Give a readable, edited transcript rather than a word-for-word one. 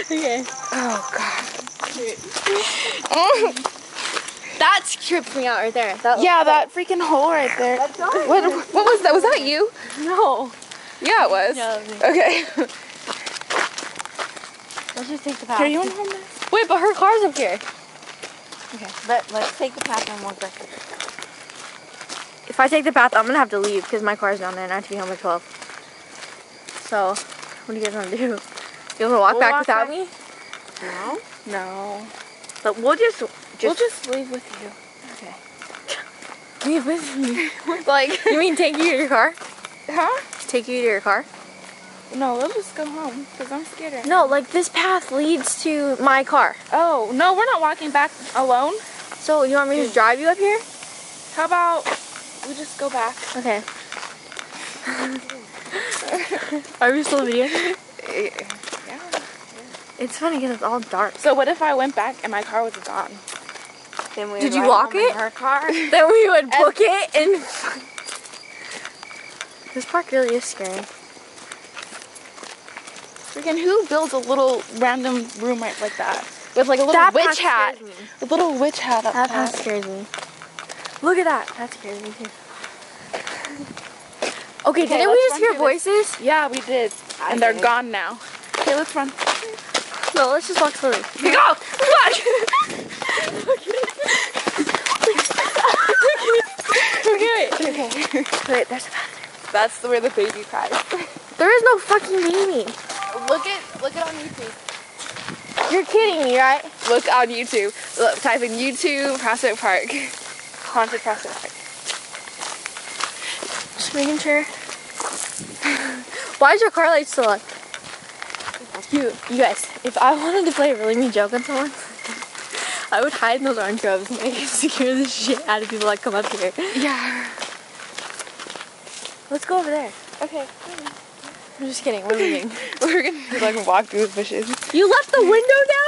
Okay. Oh god. That tripped me out right there. Yeah, that freaking hole right there. What was that? Was that you? No. Yeah, it was. Yeah, it was me. Okay. Let's just take the path. Here, you want to hold this? Wait, but her car's up here. Okay. Let's take the path and walk back. If I take the path, I'm gonna have to leave because my car's down there and I have to be home at 12. So, what do you guys want to do? You want to walk back without me? No. No. But we'll just leave with you. okay. Leave with me. Like, You mean take you to your car? huh? Take you to your car? No, we'll just go home because I'm scared right No, like this path leads to my car. Oh, no, we're not walking back alone. So you want me to drive you up here? How about we just go back? Okay. Are we still videoing? Yeah. It's funny because it's all dark. So what if I went back and my car was gone? Then we Did you lock it? Her car. Then we would book it and this park really is scary. Freaking who builds a little random room right like that? With like a little That witch path hat. scares me. A little witch hat up That top. path scares me. Look at that. That scares me too. Okay, didn't we let's just run hear through this. voices? Yeah, we did. And they're gone now. Okay, let's run. No, let's just walk slowly. Go! Run! Okay. Okay. Wait, there's a bathroom. That's where the baby cries. There is no fucking baby. Look it on YouTube. You're kidding me, right? Look on YouTube. Look, type in YouTube Prospect Park. Haunted Prospect Park. Just making sure. Why is your car light still up? You guys, if I wanted to play a really mean joke on someone, I would hide in those orange groves and make it scare the shit out of people that come up here. Yeah. Let's go over there. Okay. I'm just kidding, we're leaving. We're gonna like walk through the bushes. You left the window down?